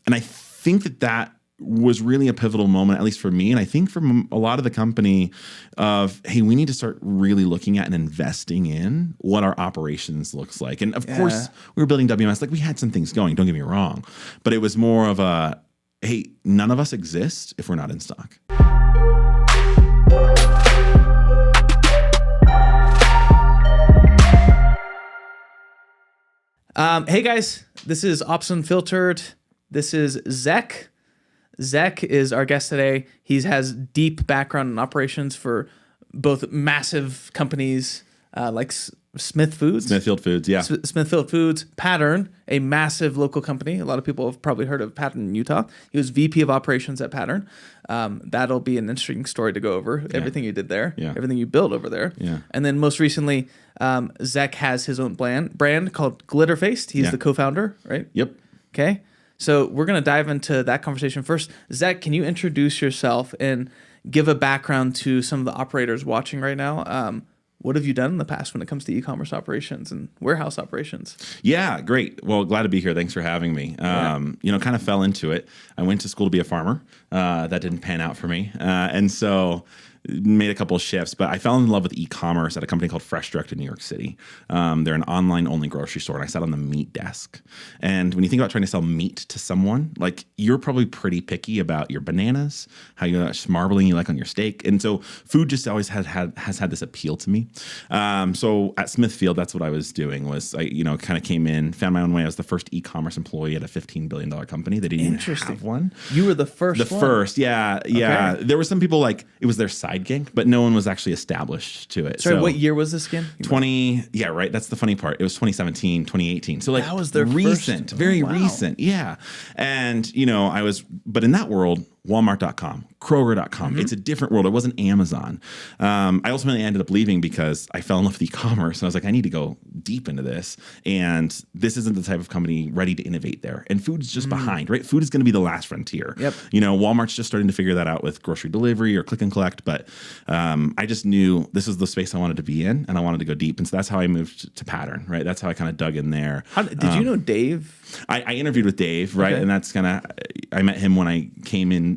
And I think that was really a pivotal moment, at least for me. And I think from a lot of the company of, hey, we need to start really looking at and investing in what our operations looks like. And of course, we were building WMS. Like we had some things going, don't get me wrong. But it was more of a, hey, none of us exist if we're not in stock. Hey guys, this is OPS Unfiltered. This is Zech. Zech is our guest today. He has deep background in operations for both massive companies like Smithfield Foods, yeah. Smithfield Foods, Pattern, a massive local company. A lot of people have probably heard of Pattern in Utah. He was VP of operations at Pattern. That'll be an interesting story to go over. Everything you did there, everything you built over there. Yeah. And then most recently, Zech has his own brand called Glitter Faced. He's the co-founder, right? Yep. Okay. So we're going to dive into that conversation first. Zech, can you introduce yourself and give a background to some of the operators watching right now? What have you done in the past when it comes to e-commerce operations and warehouse operations? Yeah, great. Well, glad to be here. Thanks for having me. Kind of fell into it. I went to school to be a farmer. That didn't pan out for me. And so made a couple of shifts, but I fell in love with e-commerce at a company called Fresh Direct in New York City. They're an online-only grocery store, and I sat on the meat desk. And when you think about trying to sell meat to someone, like you're probably pretty picky about your bananas, how much marbling you like on your steak. And so food just always has had this appeal to me. So at Smithfield, that's what I was doing was I, kind of came in, found my own way. I was the first e-commerce employee at a $15 billion company. They didn't even have one. You were the first one? The first, yeah. Okay. There were some people like, it was their side gig, but no one was actually established to it. Sorry, what year was this again? Yeah, right. That's the funny part. It was 2017, 2018. So like that was their recent, very recent. Yeah. And, but in that world, Walmart.com, Kroger.com. It's a different world. It wasn't Amazon. I ultimately ended up leaving because I fell in love with e-commerce. And I was like, I need to go deep into this. And this isn't the type of company ready to innovate there. And food's just behind, right? Food is going to be the last frontier. Yep. Walmart's just starting to figure that out with grocery delivery or click and collect. But I just knew this was the space I wanted to be in, and I wanted to go deep. And so that's how I moved to Pattern, right? That's how I kind of dug in there. Did you know Dave? I interviewed with Dave, right? Okay. And that's I met him when I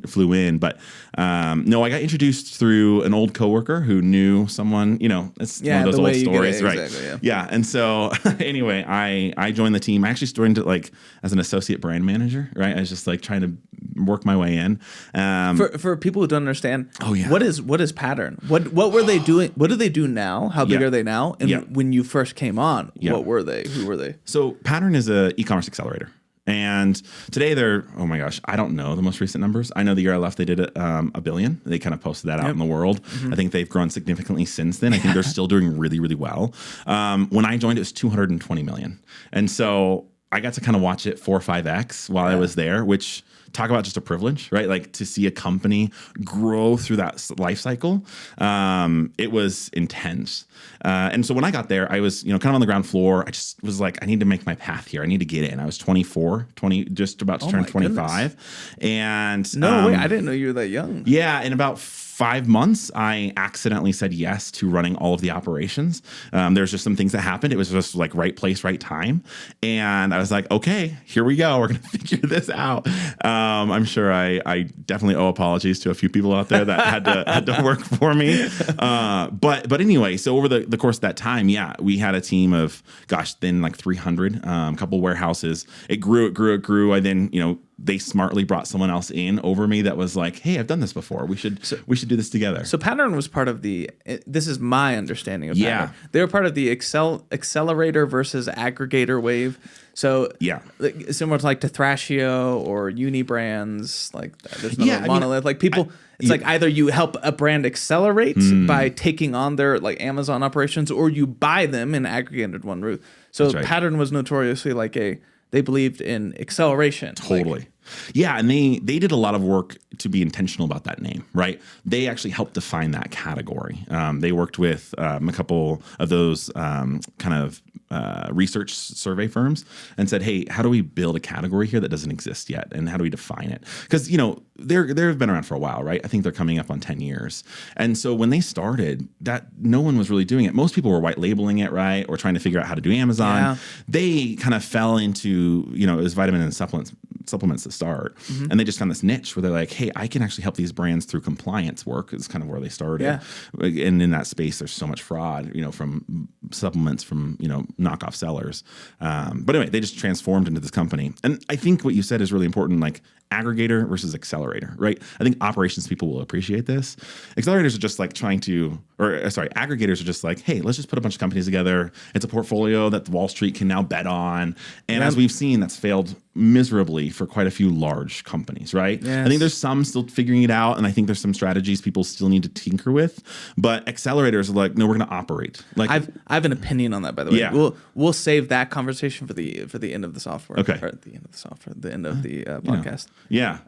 flew in. But no, I got introduced through an old coworker who knew someone, it's one of those old stories, right? Exactly, yeah. And so anyway, I joined the team. I actually joined it like as an associate brand manager, right? I was just like trying to work my way in. For people who don't understand, what is Pattern? What were they doing? What do they do now? How big are they now? And when you first came on, what were they? Who were they? So Pattern is an e-commerce accelerator. And today they're, oh my gosh, I don't know the most recent numbers. I know the year I left, they did $1 billion. They kind of posted that out in the world. I think they've grown significantly since then. I think they're still doing really, really well. When I joined, it was $220 million. And so I got to kind of watch it 4 or 5x while I was there, which talk about just a privilege, right? Like to see a company grow through that life cycle. It was intense. And so when I got there, I was, kind of on the ground floor. I just was like, I need to make my path here. I need to get in. I was 24, just about to turn 25. Goodness. And no way, I didn't know you were that young. Yeah. In about 5 months, I accidentally said yes to running all of the operations. There's just some things that happened. It was just like right place, right time. And I was like, okay, here we go. We're going to figure this out. I'm sure I definitely owe apologies to a few people out there that had to work for me. But anyway, so over the course of that time, we had a team of, then like 300, a couple warehouses. It grew. I then, they smartly brought someone else in over me that was like, hey, I've done this before. We should do this together. So Pattern was part of this is my understanding of Pattern. They were part of the accelerator versus aggregator wave. So similar to like to Thrashio or Uni Brands, like there's no monolith. Like people, it's like either you help a brand accelerate by taking on their like Amazon operations, or you buy them and aggregate under one roof. So Pattern was notoriously like they believed in acceleration. Totally. And they did a lot of work to be intentional about that name, right? They actually helped define that category. They worked with a couple of those research survey firms and said, hey, how do we build a category here that doesn't exist yet? And how do we define it? Because, they've been around for a while, right? I think they're coming up on 10 years. And so when they started, that no one was really doing it. Most people were white labeling it, right? Or trying to figure out how to do Amazon. Yeah. They kind of fell into, it was vitamin and supplement supplements to start. And they just found this niche where they're like, hey, I can actually help these brands through compliance work is kind of where they started. Yeah. And in that space, there's so much fraud, from supplements from, knockoff sellers. But anyway, they just transformed into this company. And I think what you said is really important, like aggregator versus accelerator, right? I think operations people will appreciate this. Accelerators are just like aggregators are just like, hey, let's just put a bunch of companies together. It's a portfolio that Wall Street can now bet on. And as we've seen, that's failed miserably for quite a few large companies, right? Yes. I think there's some still figuring it out, and I think there's some strategies people still need to tinker with. But accelerators are like, no, we're going to operate. Like, I have an opinion on that, by the way. Yeah. We'll save that conversation for the end of the software. Okay. Or the end of the software, the end of the podcast. Yeah.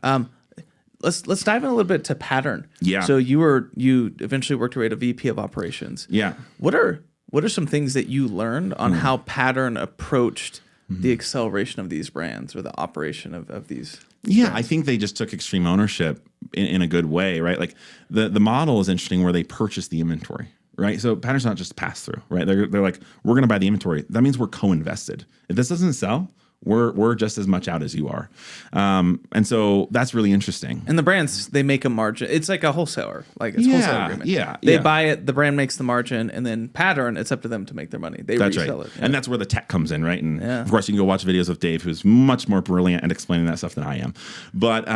Let's dive in a little bit to pattern. Yeah. So you eventually worked your way to VP of operations. Yeah. What are some things that you learned on how pattern approached the acceleration of these brands or the operation of these? Yeah, brands? I think they just took extreme ownership in a good way, right? Like the model is interesting where they purchase the inventory. Right. So pattern's not just pass through, right? They're like, we're going to buy the inventory. That means we're co-invested. If this doesn't sell, we're just as much out as you are. And so that's really interesting. And the brands, they make a margin. It's like a wholesaler. Like it's wholesale agreement. Yeah. They buy it, the brand makes the margin, and then pattern, it's up to them to make their money. They resell it. Yeah. And that's where the tech comes in, right? And of course you can go watch videos of Dave, who's much more brilliant at explaining that stuff than I am. But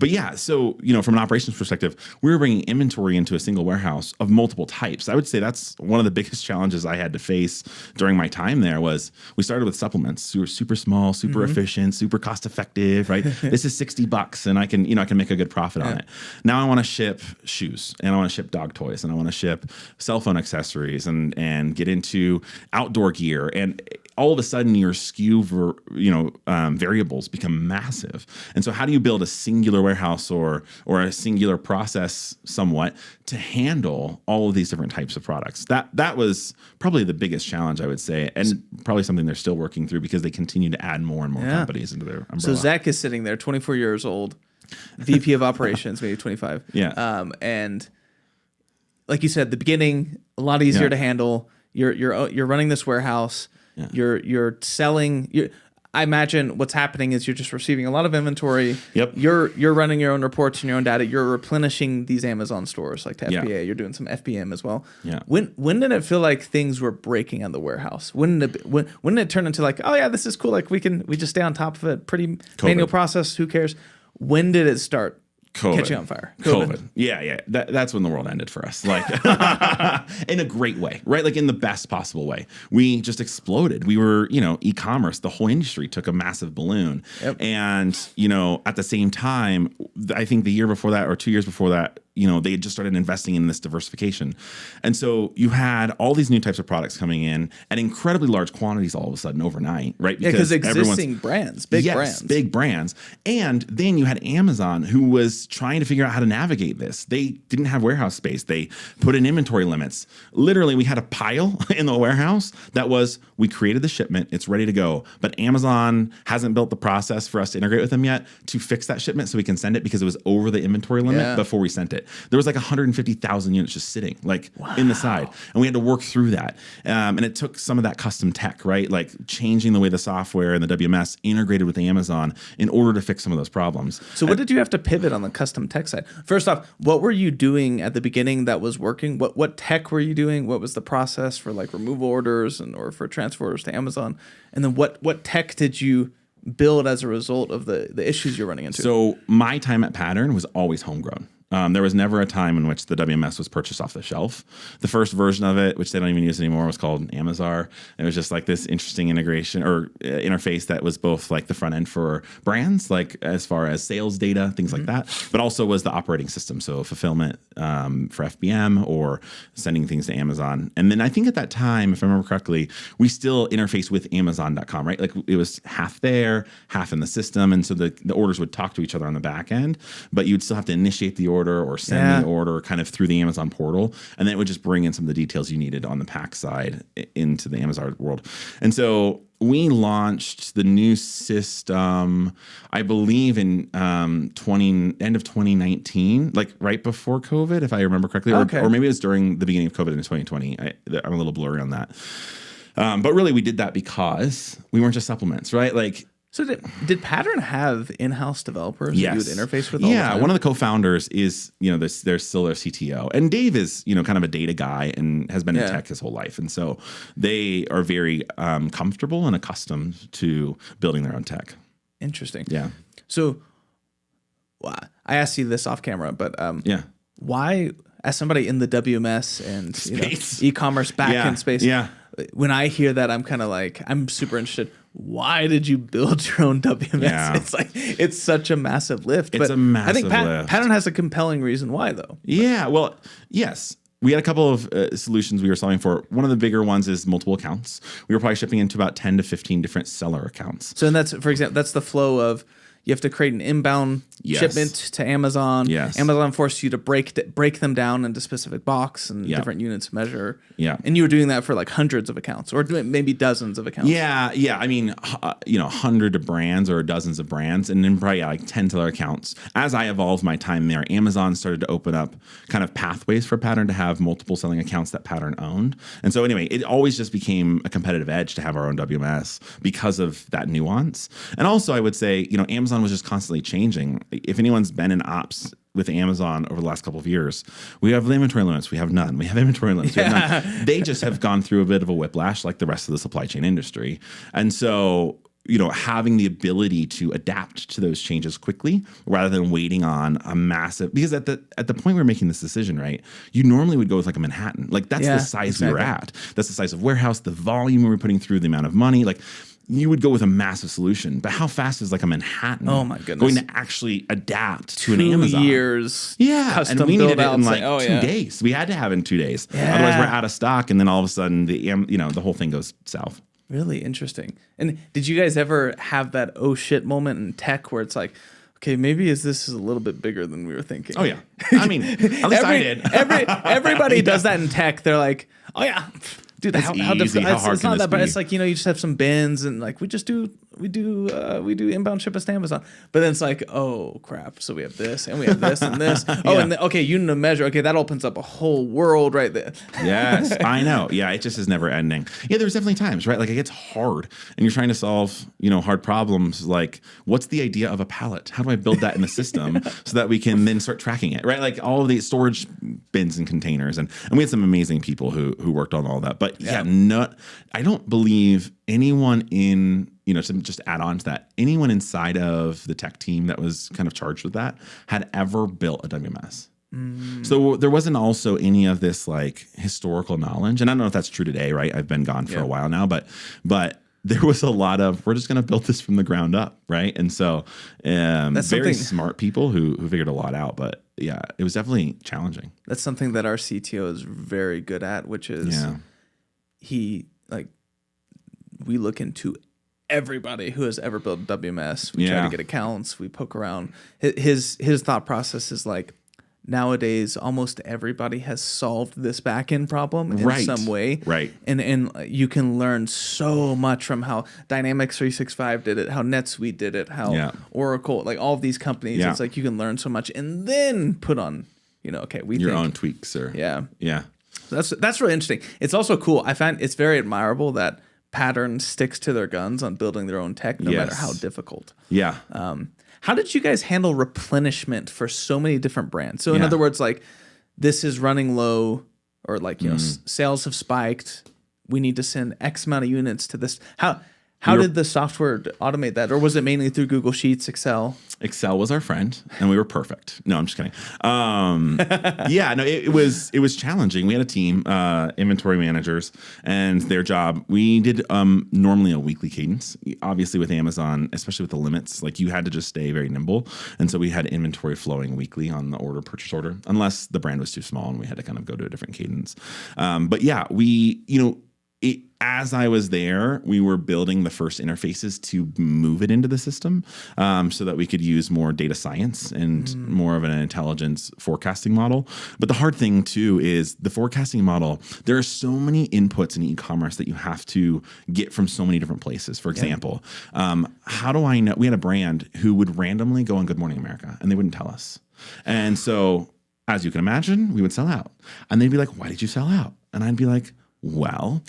yeah, so from an operations perspective, we were bringing inventory into a single warehouse of multiple types. I would say that's one of the biggest challenges I had to face during my time there was we started with supplements. We were super small, super efficient, super cost effective, right? This is $60 and I can make a good profit on it. Now I want to ship shoes and I want to ship dog toys and I want to ship cell phone accessories and get into outdoor gear. And all of a sudden your SKU variables become massive. And so how do you build a singular warehouse or a singular process somewhat to handle all of these different types of products? That was probably the biggest challenge, I would say, and probably something they're still working through because they continue to add more and more companies into their umbrella. So Zech is sitting there, 24 years old, VP of operations, maybe 25. Yeah. And like you said, the beginning, a lot easier to handle. You're running this warehouse. Yeah. You're selling. I imagine what's happening is you're just receiving a lot of inventory. Yep. You're running your own reports and your own data. You're replenishing these Amazon stores like to FBA. Yeah. You're doing some FBM as well. Yeah. When did it feel like things were breaking on the warehouse? When did it turn into like, oh yeah, this is cool. Like we just stay on top of it. Pretty manual process. Who cares? When did it start? Catching on fire. COVID. Yeah. That's when the world ended for us. Like in a great way, right? Like in the best possible way. We just exploded. We were, e-commerce, the whole industry took a massive balloon. Yep. And, at the same time, I think the year before that or 2 years before that, they had just started investing in this diversification. And so you had all these new types of products coming in at incredibly large quantities all of a sudden overnight, right? Because existing brands, big brands. And then you had Amazon who was trying to figure out how to navigate this. They didn't have warehouse space. They put in inventory limits. Literally, we had a pile in the warehouse that was, we created the shipment, it's ready to go, but Amazon hasn't built the process for us to integrate with them yet to fix that shipment so we can send it because it was over the inventory limit before we sent it. There was like 150,000 units just sitting in the side. And we had to work through that. And it took some of that custom tech, right? Like changing the way the software and the WMS integrated with Amazon in order to fix some of those problems. So what did you have to pivot on the custom tech side? First off, what were you doing at the beginning that was working? What tech were you doing? What was the process for like removal orders or for transfer orders to Amazon? And then what tech did you build as a result of the issues you're running into? So my time at Pattern was always homegrown. There was never a time in which the WMS was purchased off the shelf. The first version of it, which they don't even use anymore, was called Amazar. It was just like this interesting integration or interface that was both like the front end for brands, like as far as sales data, things like that, but also was the operating system. So fulfillment for FBM or sending things to Amazon. And then I think at that time, if I remember correctly, we still interfaced with Amazon.com, right? Like it was half there, half in the system. And so the orders would talk to each other on the back end, but you'd still have to initiate the order or send the order kind of through the Amazon portal. And then it would just bring in some of the details you needed on the pack side into the Amazon world. And so we launched the new system, I believe in end of 2019, like right before COVID, if I remember correctly, or maybe it was during the beginning of COVID in 2020. I'm a little blurry on that. But really we did that because we weren't just supplements, right? Like So did Pattern have in-house developers that you would interface with all the time? One of the co-founders is, they're still their CTO. And Dave is, kind of a data guy and has been in tech his whole life. And so they are very comfortable and accustomed to building their own tech. Interesting. Yeah. So I asked you this off camera, but why, as somebody in the WMS and e-commerce backend space, when I hear that, I'm kind of like, I'm super interested. Why did you build your own WMS? Yeah. It's like, it's such a massive lift. It's a massive lift. I think Pattern has a compelling reason why, though. Yeah, well, yes. We had a couple of solutions we were solving for. One of the bigger ones is multiple accounts. We were probably shipping into about 10 to 15 different seller accounts. So that's, for example, that's the flow of, you have to create an inbound shipment to Amazon. Yes. Amazon forced you to break them down into specific box and different units measure. Yeah. And you were doing that for like hundreds of accounts or maybe dozens of accounts. Yeah. I mean, 100 of brands or dozens of brands and then probably like 10 seller accounts. As I evolved my time there, Amazon started to open up kind of pathways for Pattern to have multiple selling accounts that Pattern owned. And so anyway, it always just became a competitive edge to have our own WMS because of that nuance. And also I would say, Amazon was just constantly changing. If anyone's been in ops with Amazon over the last couple of years, we have inventory limits, we have none. We have inventory limits, we have none. They just have gone through a bit of a whiplash like the rest of the supply chain industry. And so, having the ability to adapt to those changes quickly rather than waiting on a massive, because at the point we were making this decision, right, you normally would go with like a Manhattan. Like that's the size we were at. That's the size of warehouse, the volume we were putting through, the amount of money. Like you would go with a massive solution, but how fast is like a Manhattan going to actually adapt to an Amazon? 2 years. Yeah. And we needed it in like 2 days. We had to have it in 2 days. Yeah. Otherwise we're out of stock. And then all of a sudden the whole thing goes south. Really interesting. And did you guys ever have that oh shit moment in tech where it's like, okay, maybe this is a little bit bigger than we were thinking? Oh yeah. I mean, at least I did. Everybody does that in tech. They're like, oh yeah. Dude, how difficult? It's not that bad. It's like, you just have some bins and like we do inbound shipments to Amazon. But then it's like, oh crap. So we have this and we have this and this. Oh, and okay, unit of measure. Okay, that opens up a whole world right there. Yes, I know. Yeah, it just is never ending. Yeah, there's definitely times, right? Like it gets hard and you're trying to solve, hard problems. Like, what's the idea of a pallet? How do I build that in the system so that we can then start tracking it, right? Like all of these storage bins and containers. And we had some amazing people who worked on all that. But I don't believe anyone in, to just add on to that, anyone inside of the tech team that was kind of charged with that had ever built a WMS. So there wasn't also any of this like historical knowledge. And I don't know if that's true today, right? I've been gone for a while now, but there was a lot of, we're just going to build this from the ground up, right? And so that's very smart people who figured a lot out. But yeah, it was definitely challenging. That's something that our CTO is very good at, which is we look into everybody who has ever built a WMS. We try to get accounts. We poke around. His thought process is like, nowadays almost everybody has solved this back-end problem in some way. Right. And you can learn so much from how Dynamics 365 did it, how NetSuite did it, how Oracle, like all of these companies. It's like you can learn so much and then put on, your own tweaks or yeah. So that's really interesting. It's also cool. I find it's very admirable that Pattern sticks to their guns on building their own tech, no matter how difficult. Yeah. How did you guys handle replenishment for so many different brands? So in other words, like this is running low, or like sales have spiked. We need to send X amount of units to this. How did the software automate that, or was it mainly through Google Sheets, Excel? Excel was our friend, and we were perfect. No, I'm just kidding. It was challenging. We had a team, inventory managers, and their job. We did normally a weekly cadence. Obviously, with Amazon, especially with the limits, like you had to just stay very nimble, and so we had inventory flowing weekly on the purchase order, unless the brand was too small and we had to kind of go to a different cadence. As I was there, we were building the first interfaces to move it into the system so that we could use more data science and more of an intelligence forecasting model. But the hard thing, too, is the forecasting model. There are so many inputs in e-commerce that you have to get from so many different places. For example, how do I know? We had a brand who would randomly go on Good Morning America, and they wouldn't tell us. And so, as you can imagine, we would sell out. And they'd be like, why did you sell out? And I'd be like, Well,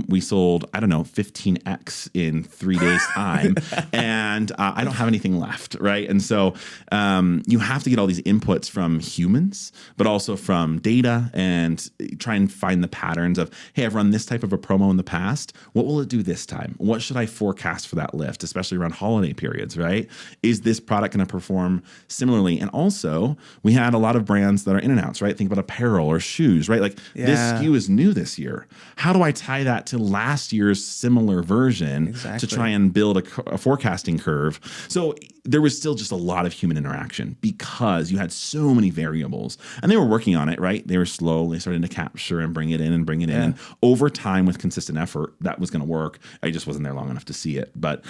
we sold, I don't know, 15x in 3 days time, and I don't have anything left, right? And so you have to get all these inputs from humans, but also from data, and try and find the patterns of, hey, I've run this type of a promo in the past. What will it do this time? What should I forecast for that lift, especially around holiday periods, right? Is this product going to perform similarly? And also, we had a lot of brands that are in and outs, right? Think about apparel or shoes, right? Like this SKU is new this year. How do I tie that to last year's similar version to try and build a forecasting curve? So there was still just a lot of human interaction because you had so many variables, and they were working on it, right? They were slowly starting to capture and bring it in. And over time, with consistent effort, that was going to work. I just wasn't there long enough to see it. But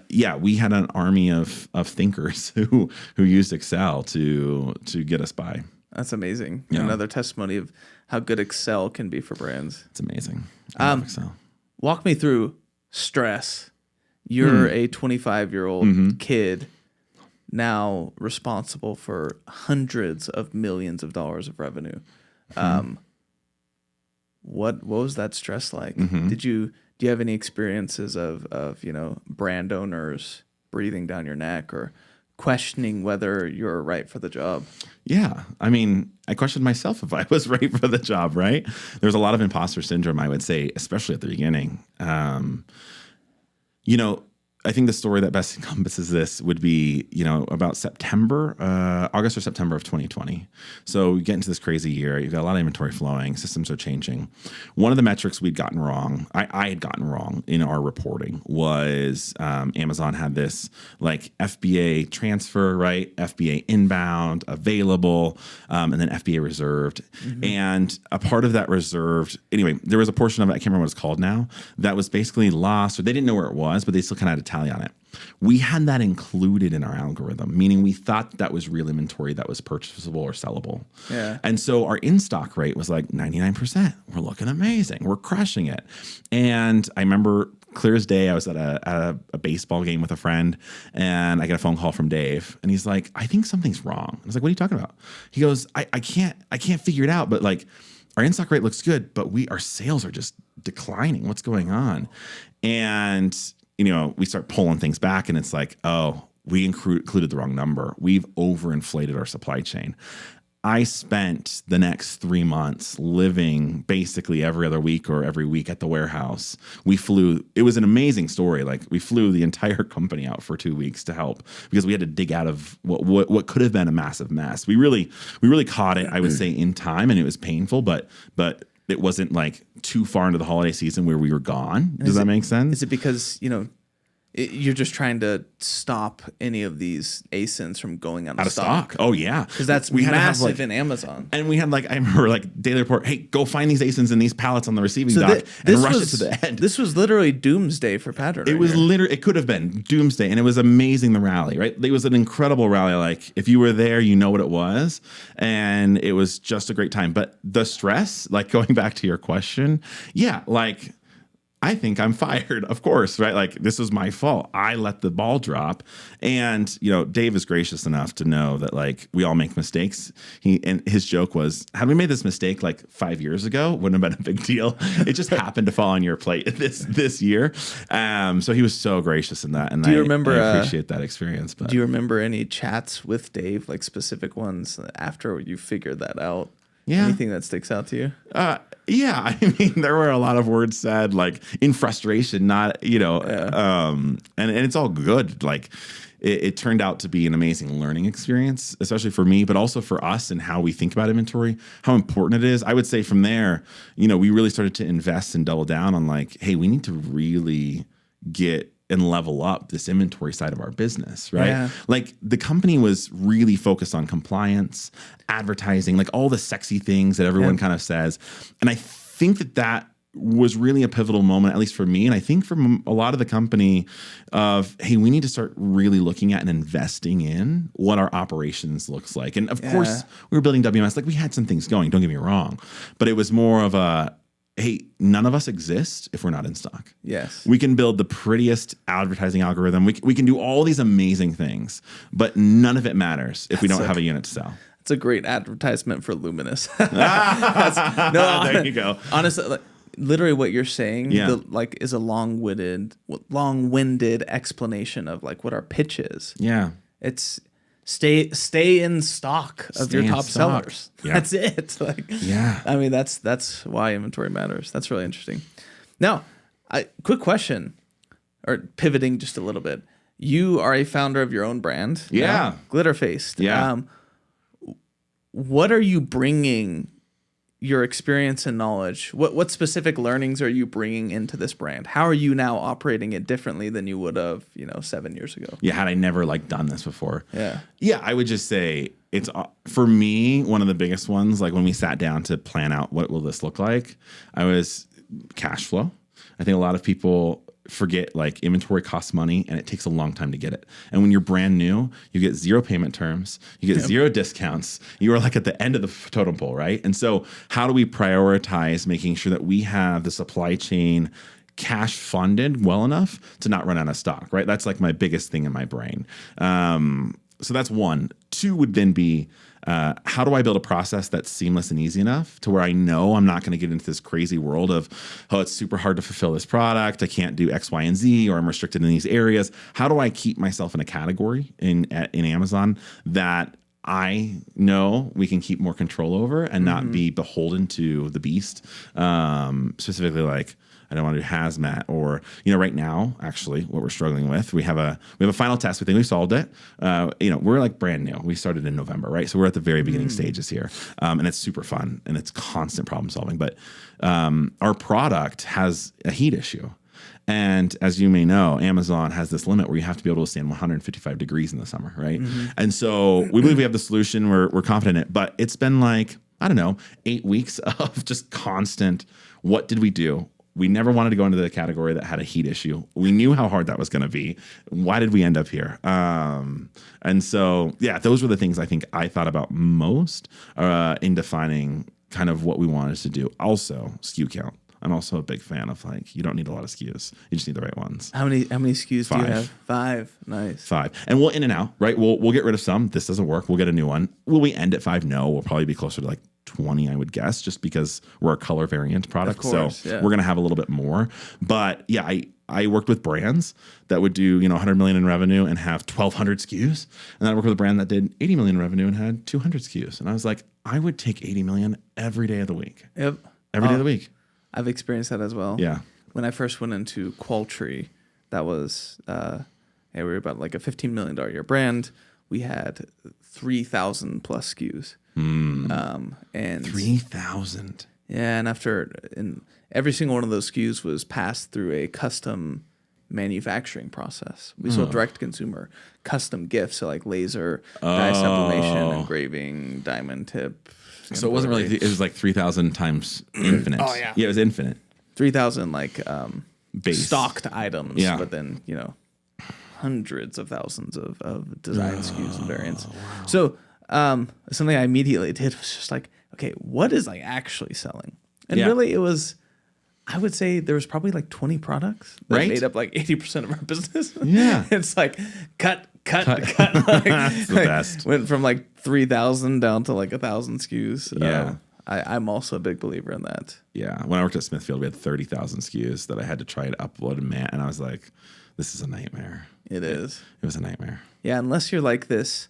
yeah, we had an army of thinkers who used Excel to get us by. That's amazing. Yeah. Another testimony of how good Excel can be for brands. It's amazing. I love Excel. Walk me through stress. You're a 25-year-old kid now responsible for hundreds of millions of dollars of revenue. What was that stress like? Do you have any experiences of brand owners breathing down your neck or questioning whether you're right for the job? Yeah. I mean, I questioned myself if I was right for the job, right? There's a lot of imposter syndrome, I would say, especially at the beginning. I think the story that best encompasses this would be, about August or September of 2020. So we get into this crazy year. You've got a lot of inventory flowing. Systems are changing. One of the metrics we'd gotten wrong, I had gotten wrong in our reporting, was Amazon had this like FBA transfer, right? FBA inbound, available, and then FBA reserved. And a part of that reserved, anyway, there was a portion of it, I can't remember what it's called now, that was basically lost, or they didn't know where it was, but they still kind of had a tally on it. We had that included in our algorithm, meaning we thought that was real inventory that was purchasable or sellable. Yeah. And so our in-stock rate was like 99%. We're looking amazing. We're crushing it. And I remember clear as day, I was at a baseball game with a friend, and I get a phone call from Dave, and he's like, I think something's wrong. I was like, what are you talking about? He goes, I can't figure it out, but like our in-stock rate looks good, but our sales are just declining. What's going on? And we start pulling things back, and it's like, oh, we included the wrong number. We've overinflated our supply chain. I spent the next 3 months living basically every other week or every week at the warehouse. It was an amazing story. Like, we flew the entire company out for 2 weeks to help because we had to dig out of what could have been a massive mess. We really caught it, I would say, in time, and it was painful, but it wasn't like too far into the holiday season where we were gone. Does that make sense? Is it because, you're just trying to stop any of these ASINs from going out of stock? Oh, yeah. Because that's massive in Amazon. And we had I remember daily report, hey, go find these ASINs in these pallets on the receiving dock and rush it to the end. This was literally doomsday for Pattern. It was literally, it could have been doomsday. And it was amazing, the rally, right? It was an incredible rally. Like, if you were there, you know what it was. And it was just a great time. But the stress, going back to your question, yeah, I think I'm fired, of course, right? Like, this is my fault. I let the ball drop. And, Dave is gracious enough to know that, we all make mistakes. And his joke was, had we made this mistake 5 years ago, wouldn't have been a big deal. It just happened to fall on your plate this year. So he was so gracious in that. And I appreciate that experience. But do you remember any chats with Dave, specific ones after you figured that out? Yeah. Anything that sticks out to you? Yeah, I mean, there were a lot of words said in frustration, not, and it's all good. It turned out to be an amazing learning experience, especially for me, but also for us and how we think about inventory, how important it is. I would say from there, we really started to invest and double down on hey, we need to really get and level up this inventory side of our business, right? Yeah. The company was really focused on compliance, advertising, all the sexy things that everyone kind of says. And I think that was really a pivotal moment, at least for me. And I think from a lot of the company of, hey, we need to start really looking at and investing in what our operations looks like. And of course, we were building WMS. We had some things going, don't get me wrong. But it was more of a, hey, none of us exist if we're not in stock. Yes. We can build the prettiest advertising algorithm. We can do all these amazing things, but none of it matters if we don't have a unit to sell. It's a great advertisement for Luminous. There you go. Honestly, literally what you're saying, Yeah. is a long-winded explanation of like what our pitch is. Yeah. It's stay in stock of your top sellers. Yeah. That's it. Like, Yeah. I mean, that's why inventory matters. That's really interesting. Now, quick question, or pivoting just a little bit. You are a founder of your own brand. Yeah. Glitter Faced. Yeah. What are you bringing your experience and knowledge? What specific learnings are you bringing into this brand? How are you now operating it differently than you would have, 7 years ago? Yeah. Had I never done this before. Yeah. Yeah. I would just say it's, for me, one of the biggest ones, like when we sat down to plan out what will this look like, I was cash flow. I think a lot of people forget inventory costs money and it takes a long time to get it. And when you're brand new, you get 0 payment terms, you get 0 discounts. You are at the end of the totem pole, right? And so how do we prioritize making sure that we have the supply chain cash funded well enough to not run out of stock, right? That's my biggest thing in my brain. So that's one. 2 would then be, how do I build a process that's seamless and easy enough to where I know I'm not going to get into this crazy world of, it's super hard to fulfill this product. I can't do X, Y, and Z, or I'm restricted in these areas. How do I keep myself in a category in Amazon that I know we can keep more control over and not be beholden to the beast? Specifically, I don't want to do hazmat, or right now, actually, what we're struggling with, we have a final test. We think we solved it. We're brand new. We started in November, right? So we're at the very beginning stages here, and it's super fun and it's constant problem solving. But our product has a heat issue. And as you may know, Amazon has this limit where you have to be able to stand 155 degrees in the summer, right? And so we believe we have the solution. We're confident in it, but it's been 8 weeks of just constant. What did we do? We never wanted to go into the category that had a heat issue. We knew how hard that was going to be. Why did we end up here? And so, yeah, those were the things I think I thought about most in defining kind of what we wanted to do. Also, SKU count. I'm also a big fan of you don't need a lot of SKUs. You just need the right ones. How many SKUs 5. do you have? 5. Nice. 5. And we'll in and out, right? We'll get rid of some. This doesn't work. We'll get a new one. Will we end at 5? No. We'll probably be closer to 20, I would guess, just because we're a color variant product. Of course, so we're going to have a little bit more. But yeah, I worked with brands that would do 100 million in revenue and have 1,200 SKUs. And then I worked with a brand that did 80 million in revenue and had 200 SKUs. And I was like, I would take 80 million every day of the week. Yep. Every day of the week. I've experienced that as well. Yeah. When I first went into Qualtree, that was we were about a $15 million a year brand. We had 3,000 plus SKUs. And 3,000. Yeah, and every single one of those SKUs was passed through a custom manufacturing process. We sold direct to consumer, custom gifts, so laser dye sublimation, engraving, diamond tip. So it wasn't really. It was 3,000 times infinite. Oh yeah, it was infinite. 3,000 base stocked items, yeah. But then hundreds of thousands of design SKUs and variants. Wow. So something I immediately did was just okay, what is actually selling? And really, it was. I would say there was probably 20 products that made up 80% of our business. Yeah, it's cut. That's the best. Went from 3,000 down to 1,000 SKUs. Yeah. I'm also a big believer in that. Yeah. When I worked at Smithfield, we had 30,000 SKUs that I had to try to upload and I was like, this is a nightmare. It is. It was a nightmare. Yeah, unless you're this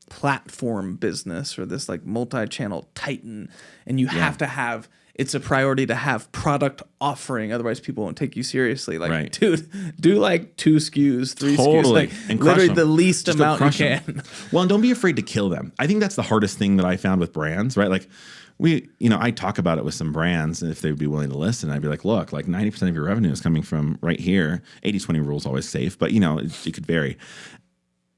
platform business or this multi-channel titan, and you have to have. It's a priority to have product offering, otherwise people won't take you seriously. Dude, do 2 SKUs, 3 totally. SKUs, and literally them. the least Just amount you can. Well, and don't be afraid to kill them. I think that's the hardest thing that I found with brands, right? I talk about it with some brands, and if they'd be willing to listen, I'd be look, 90% of your revenue is coming from right here. 80-20 rule is always safe, but it could vary.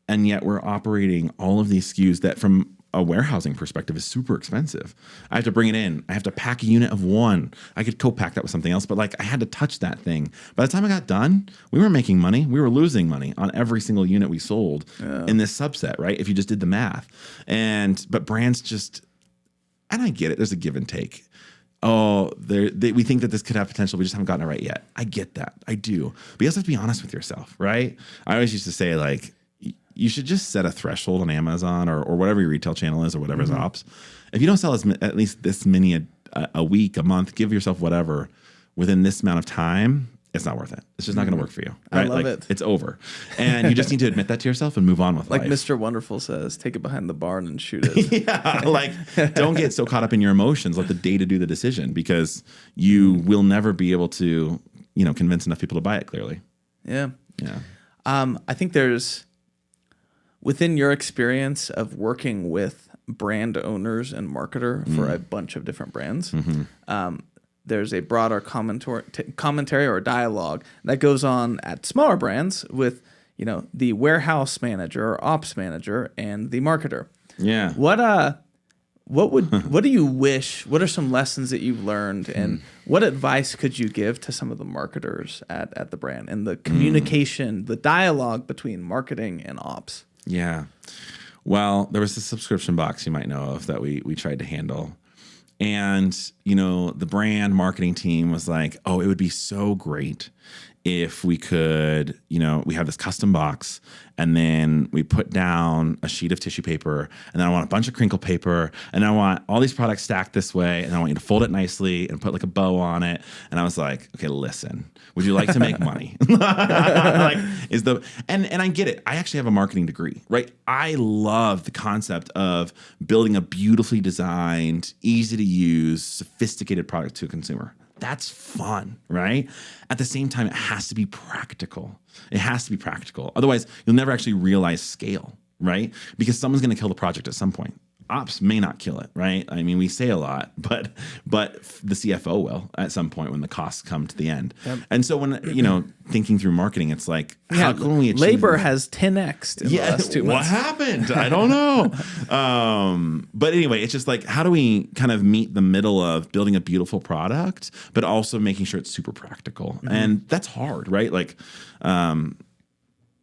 And yet we're operating all of these SKUs that from a warehousing perspective is super expensive. I have to bring it in. I have to pack a unit of 1. I could co-pack that with something else, but I had to touch that thing. By the time I got done, we were making money. We were losing money on every single unit we sold in this subset, right? If you just did the math. But brands just, and I get it, there's a give and take. We think that this could have potential. We just haven't gotten it right yet. I get that. I do. But you also have to be honest with yourself, right? I always used to say you should just set a threshold on Amazon or whatever your retail channel is or whatever's ops. If you don't sell at least this many a week, a month, give yourself whatever. within this amount of time, it's not worth it. It's just not going to work for you. Right? I love it. It's over. And you just need to admit that to yourself and move on with life. Like Mr. Wonderful says, take it behind the barn and shoot it. Don't get so caught up in your emotions. Let the data do the decision, because you will never be able to, convince enough people to buy it clearly. Yeah. Yeah. I think there's, within your experience of working with brand owners and marketer for a bunch of different brands, there's a broader commentary or dialogue that goes on at smaller brands with, the warehouse manager or ops manager and the marketer. Yeah. What do you wish? What are some lessons that you've learned, and what advice could you give to some of the marketers at the brand and the communication, the dialogue between marketing and ops? Yeah. Well, there was a subscription box you might know of that we tried to handle. And, the brand marketing team was like, oh, it would be so great if we could, we have this custom box, and then we put down a sheet of tissue paper, and then I want a bunch of crinkle paper, and I want all these products stacked this way, and I want you to fold it nicely and put like a bow on it. And I was like, okay, listen, would you like to make money? And I get it. I actually have a marketing degree, right? I love the concept of building a beautifully designed, easy to use, sophisticated product to a consumer. That's fun, right? At the same time, it has to be practical. It has to be practical. Otherwise, you'll never actually realize scale, right? Because someone's going to kill the project at some point. Ops may not kill it, right? I mean, we say a lot, but the CFO will at some point when the costs come to the end. Yep. And so when, thinking through marketing, it's like, how can we achieve labor this? Has 10x'd in the last 2 months. What happened? I don't know. But anyway, it's just like, how do we kind of meet the middle of building a beautiful product, but also making sure it's super practical? Mm-hmm. And that's hard, right? Like,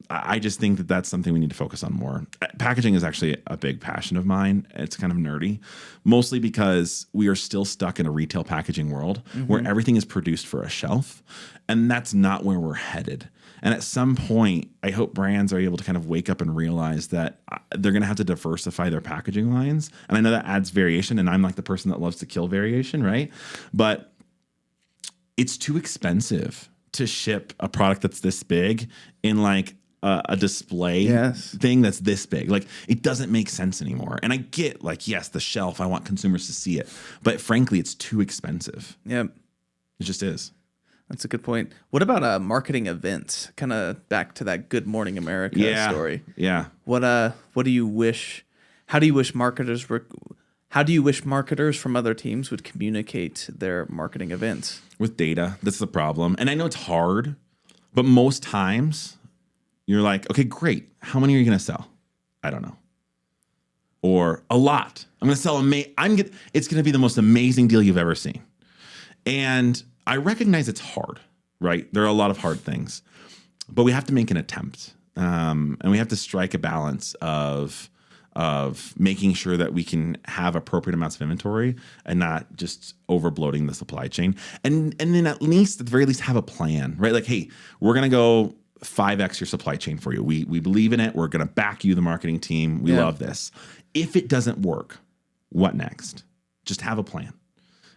I just think that that's something we need to focus on more. Packaging is actually a big passion of mine. It's kind of nerdy, mostly because we are still stuck in a retail packaging world where everything is produced for a shelf, and that's not where we're headed. And at some point, I hope brands are able to kind of wake up and realize that they're going to have to diversify their packaging lines. And I know that adds variation, and I'm like the person that loves to kill variation, right? But it's too expensive to ship a product that's this big in like a display thing that's this big. Like, it doesn't make sense anymore. And I get, like, yes, the shelf, I want consumers to see it. But frankly, it's too expensive. Yep. It just is. That's a good point. What about marketing events? Kind of back to that Good Morning America story. Yeah. What do you wish? How do you wish marketers from other teams would communicate their marketing events? With data. That's the problem. And I know it's hard, but most times you're like, okay, great. How many are you going to sell? I don't know. Or a lot. I'm going to sell it's going to be the most amazing deal you've ever seen. And I recognize it's hard, right? There are a lot of hard things, but we have to make an attempt. And we have to strike a balance of making sure that we can have appropriate amounts of inventory and not just over bloating the supply chain. And then at the very least have a plan, right? Like, hey, we're going to go 5x your supply chain for you. We believe in it. We're going to back you, the marketing team. We love this. If it doesn't work, what next? Just have a plan.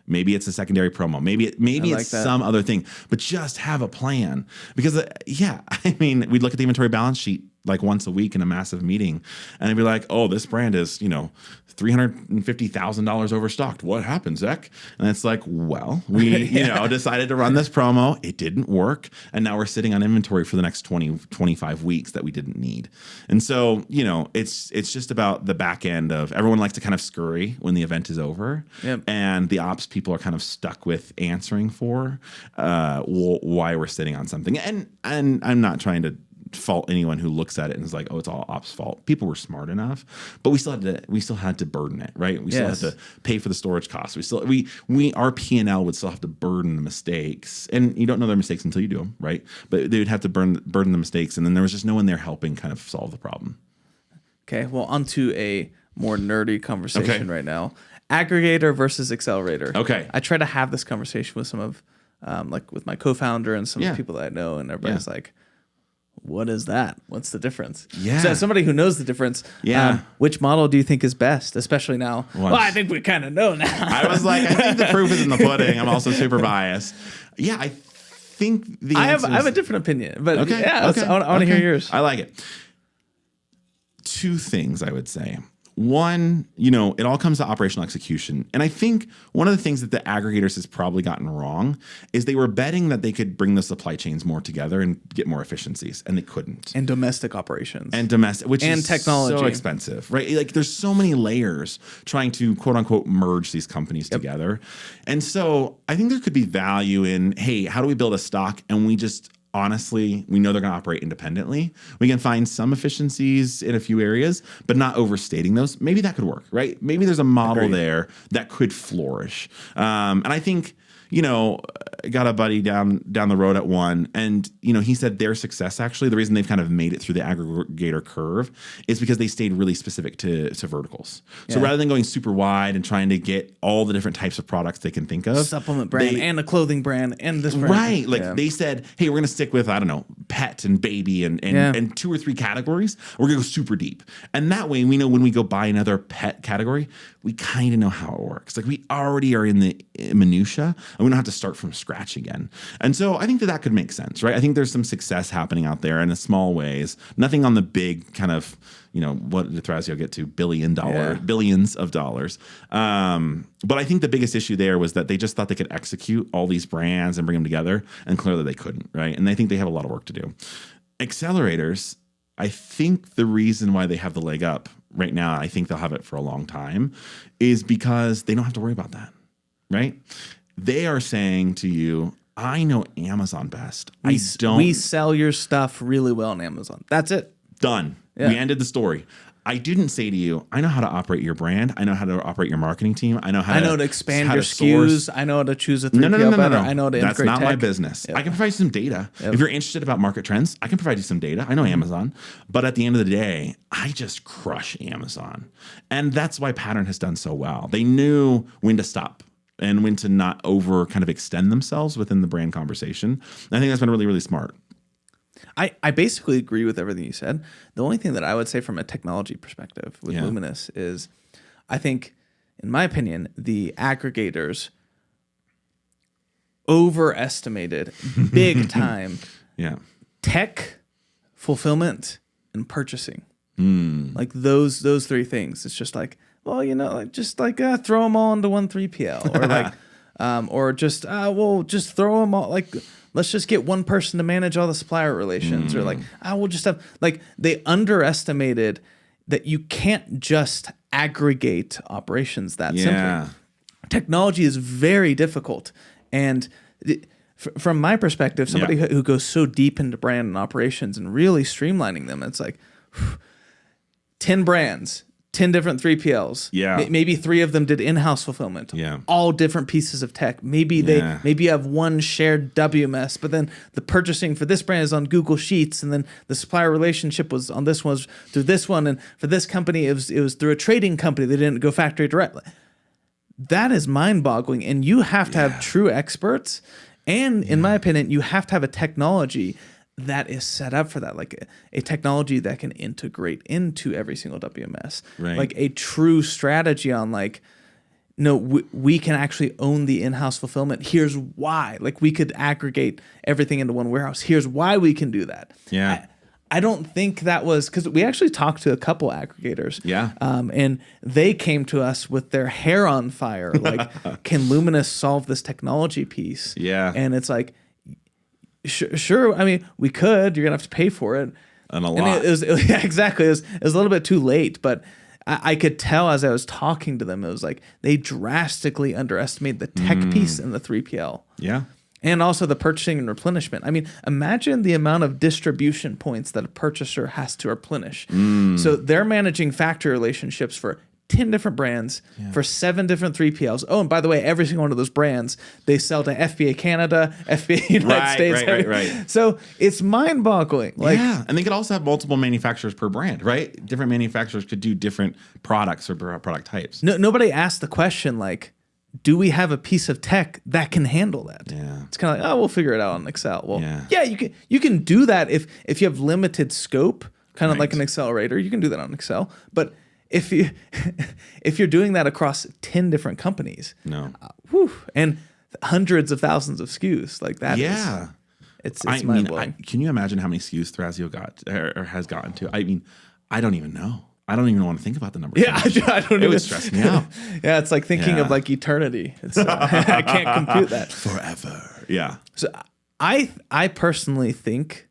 Maybe it's a secondary promo. Maybe it's some other thing, but just have a plan. Because we'd look at the inventory balance sheet like once a week in a massive meeting, and it'd be like, oh, this brand is, $350,000 overstocked. What happened, Zech? And it's like, well, we decided to run this promo. It didn't work, and now we're sitting on inventory for the next 25 weeks that we didn't need. And so, it's just about the back end of everyone likes to kind of scurry when the event is over, and the ops people are kind of stuck with answering for why we're sitting on something. And I'm not trying to fault anyone who looks at it and is like, oh, it's all ops fault. People were smart enough, but we still had to burden it, right? We still had to pay for the storage costs. Our P&L would still have to burden the mistakes, and you don't know their mistakes until you do them, right? But they would have to burden the mistakes, and then there was just no one there helping kind of solve the problem. Okay, well, onto a more nerdy conversation right now. Aggregator versus accelerator. Okay. I try to have this conversation with some of, with my co-founder and some of the people that I know, and everybody's like, what is that? What's the difference? Yeah. So as somebody who knows the difference, which model do you think is best, especially now? Well, I think we kind of know now. I was like, I think the proof is in the pudding. I'm also super biased. Yeah, I think the I have a different opinion, but okay, yeah, okay, I want to hear yours. I like it. Two things I would say. One, it all comes to operational execution. And I think one of the things that the aggregators has probably gotten wrong is they were betting that they could bring the supply chains more together and get more efficiencies, and they couldn't. And domestic operations. Which is technology. So expensive, right? Like there's so many layers trying to quote unquote merge these companies together. And so I think there could be value in, hey, how do we build a stock and we just honestly, we know they're going to operate independently. We can find some efficiencies in a few areas, but not overstating those. Maybe that could work, right? Maybe there's a model there that could flourish. And I think, I got a buddy down the road at one, and he said their success, actually, the reason they've kind of made it through the aggregator curve is because they stayed really specific to verticals. So rather than going super wide and trying to get all the different types of products they can think of, supplement brand and a clothing brand and this brand, right? Like they said, hey, we're going to stick with pet and baby and 2 or 3 categories. We're going to go super deep, and that way we know when we go buy another pet category, we kind of know how it works. Like we already are in the minutia, and we don't have to start from scratch again. And so I think that could make sense, right? I think there's some success happening out there in the small ways. Nothing on the big kind of, what did Thrasio get to? Billions of dollars. But I think the biggest issue there was that they just thought they could execute all these brands and bring them together, and clearly they couldn't, right? And I think they have a lot of work to do. Accelerators, I think the reason why they have the leg up right now, I think they'll have it for a long time, is because they don't have to worry about that, right? They are saying to you, I know Amazon best. We sell your stuff really well on Amazon. That's it. Done. Yeah. We ended the story. I didn't say to you, I know how to operate your brand. I know how to operate your marketing team. I know how to expand your SKUs. I know how to choose a 3PL better. I know how to integrate That's not tech. my business. Yep. I can provide you some data. Yep. If you're interested about market trends, I can provide you some data. I know Amazon. But at the end of the day, I just crush Amazon. And that's why Pattern has done so well. They knew when to stop and when to not over kind of extend themselves within the brand conversation. And I think that's been really, really smart. I basically agree with everything you said. The only thing that I would say from a technology perspective with Luminous is I think, in my opinion, the aggregators overestimated big time tech, fulfillment, and purchasing. Like those 3 things. It's just like, well, throw them all into one 3PL or like, or just throw them all like. Let's just get one person to manage all the supplier relations, or like, we'll just have like they underestimated that you can't just aggregate operations that simply. Technology is very difficult, and from my perspective, somebody who goes so deep into brand and operations and really streamlining them, it's like 10 brands. 10 different 3PLs. Maybe 3 of them did in-house fulfillment. All different pieces of tech. Maybe you have one shared WMS, but then the purchasing for this brand is on Google Sheets, and then the supplier relationship was on this one through this one, and for this company it was through a trading company. They didn't go factory direct. That is mind-boggling, and you have to have true experts, and in my opinion, you have to have a technology that is set up for that, like a technology that can integrate into every single WMS, like a true strategy on like, no, we can actually own the in-house fulfillment. Here's why. Like we could aggregate everything into one warehouse. Here's why we can do that. I don't think that was because we actually talked to a couple aggregators. And they came to us with their hair on fire. Like, can Luminous solve this technology piece? And it's like, sure. I mean, we could. You're gonna have to pay for it, and a lot. Exactly. It was a little bit too late, but I could tell as I was talking to them, it was like they drastically underestimated the tech piece in the 3PL. And also the purchasing and replenishment. I mean, imagine the amount of distribution points that a purchaser has to replenish. So they're managing factory relationships for 10 different brands for 7 different 3PLs. Oh, and by the way, every single one of those brands, they sell to FBA Canada, FBA United States. Right. So it's mind-boggling. Like, and they could also have multiple manufacturers per brand, right? Different manufacturers could do different products or product types. Nobody asked the question, like, do we have a piece of tech that can handle that? Yeah. It's kind of like, oh, we'll figure it out on Excel. Well, yeah, you can do that if you have limited scope, kind of Right. like an accelerator. You can do that on Excel. But if you if you're doing that across 10 different companies, No. And hundreds of thousands of SKUs, like that, Yeah. it's I mind mean, blowing. can you imagine how many SKUs Thrasio got or has gotten to? I mean, I don't even know. I don't even want to think about the number. Yeah, I don't. It would stress me out. Yeah, it's like thinking of like eternity. It's I can't compute that Forever. Yeah. So I personally think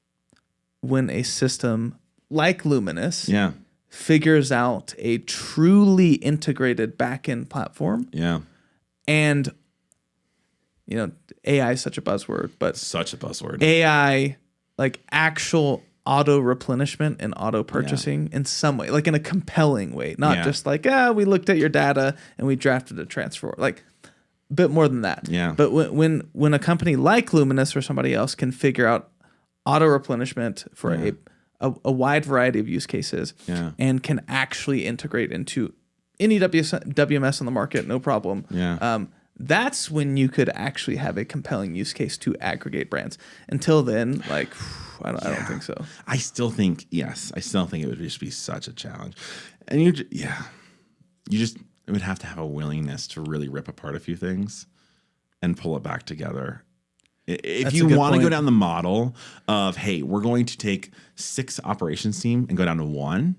when a system like Luminous Yeah. figures out a truly integrated backend platform, Yeah. and AI is such a buzzword, but Such a buzzword. AI, like actual auto replenishment and auto purchasing in some way, like in a compelling way, not just like, we looked at your data and we drafted a transfer, like a bit more than that. Yeah. But when a company like Luminous or somebody else can figure out auto replenishment for a wide variety of use cases and can actually integrate into any WMS on the market, no problem. Yeah. That's when you could actually have a compelling use case to aggregate brands. Until then, like, I don't think so. I still think it would just be such a challenge. And you would have to have a willingness to really rip apart a few things and pull it back together. If you want to go down the model of, hey, we're going to take 6 operations team and go down to 1,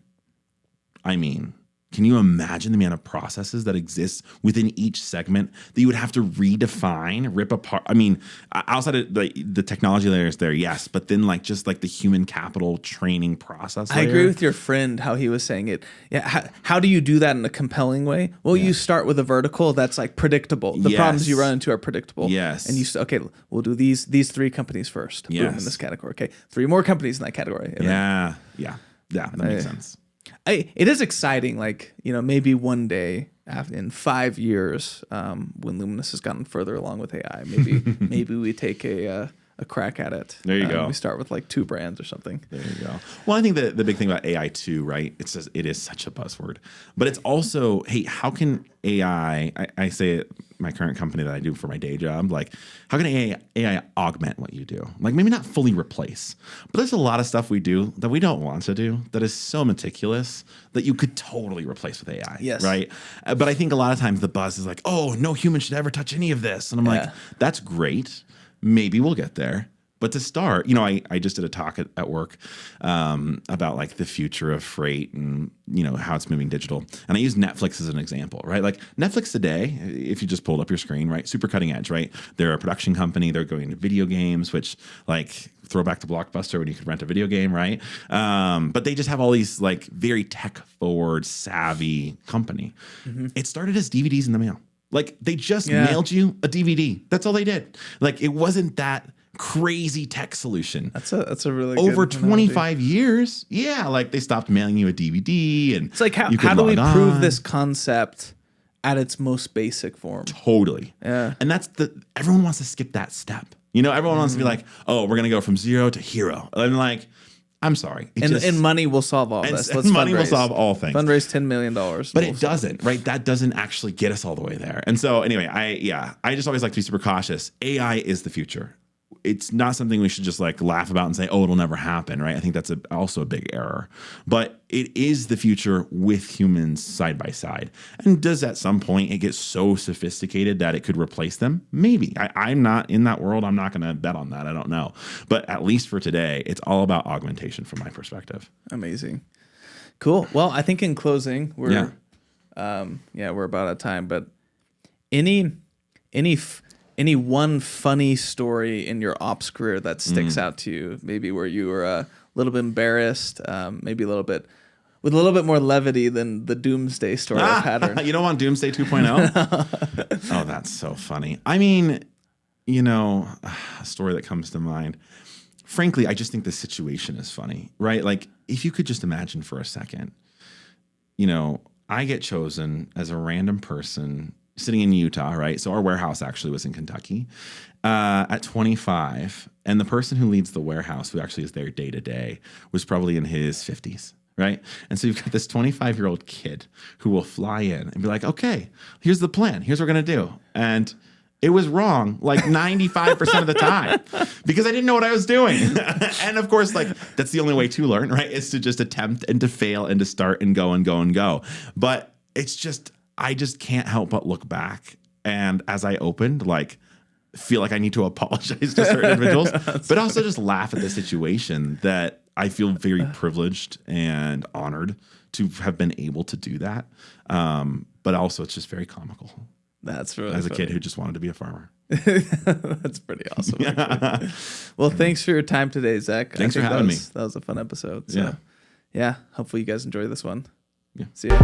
I mean, can you imagine the amount of processes that exist within each segment that you would have to redefine, rip apart? I mean, outside of the technology layer is there, yes, but then just the human capital training process layer. I agree with your friend how he was saying it. Yeah, how do you do that in a compelling way? Well, you start with a vertical that's like predictable. The problems you run into are predictable. Yes. And you say, okay, we'll do these 3 companies first. Yes. Boom, in this category. Okay, 3 more companies in that category. And That makes sense. It is exciting, maybe one day in 5 years, when Luminous has gotten further along with AI, maybe we take a crack at it. There you go. We start with 2 brands or something. There you go. Well, I think the big thing about AI too, right? It is such a buzzword, but it's also, hey, how can AI? I say it, my current company that I do for my day job, how can AI augment what you do? Maybe not fully replace, but there's a lot of stuff we do that we don't want to do that is so meticulous that you could totally replace with AI. Yes. Right. But I think a lot of times the buzz is like, oh, no human should ever touch any of this, and I'm like, that's great. Maybe we'll get there. But to start, I just did a talk at work about the future of freight and, how it's moving digital. And I use Netflix as an example, right? Netflix today, if you just pulled up your screen, right? Super cutting edge, right? They're a production company. They're going into video games, which throwback to Blockbuster when you could rent a video game, right? But they just have all these very tech forward, savvy company. Mm-hmm. It started as DVDs in the mail. They just mailed you a DVD. That's all they did. It wasn't that crazy tech solution. That's a really over good 25 years. Yeah, they stopped mailing you a DVD, and it's how do we prove this concept at its most basic form? Totally. Yeah. And that's everyone wants to skip that step. Everyone wants to be oh, we're gonna go from 0 to hero. And I'm sorry. And money will solve all this. And money will solve all things. Fundraise $10 million. But it doesn't, right? That doesn't actually get us all the way there. And so anyway, I just always like to be super cautious. AI is the future. It's not something we should just laugh about and say, oh, it'll never happen, right? I think that's also a big error. But it is the future with humans side by side. And does at some point it get so sophisticated that it could replace them? Maybe. I'm not in that world. I'm not going to bet on that. I don't know. But at least for today, it's all about augmentation from my perspective. Amazing. Cool. Well, I think in closing, we're about out of time. But any one funny story in your ops career that sticks out to you, maybe where you were a little bit embarrassed, maybe a little bit more levity than the Doomsday story pattern. You don't want Doomsday 2.0? Oh, that's so funny. I mean, a story that comes to mind. Frankly, I just think the situation is funny, right? If you could just imagine for a second, I get chosen as a random person sitting in Utah, right? So our warehouse actually was in Kentucky at 25. And the person who leads the warehouse, who actually is there day to day, was probably in his 50s, right? And so you've got this 25-year-old kid who will fly in and be like, okay, here's the plan. Here's what we're going to do. And it was wrong like 95% of the time because I didn't know what I was doing. And of course, like that's the only way to learn, right? Is to just attempt and to fail and to start and go and go and go. But it's just, I just can't help but look back. And as I opened, like, feel like I need to apologize to certain individuals, but also just laugh at the situation that I feel very privileged and honored to have been able to do that. But also it's just very comical. That's really as a funny. kid who just wanted to be a farmer. That's pretty awesome. Actually. Well, thanks for your time today, Zech. Thanks for having me. That was a fun episode. So, yeah. Hopefully you guys enjoy this one. Yeah. See ya.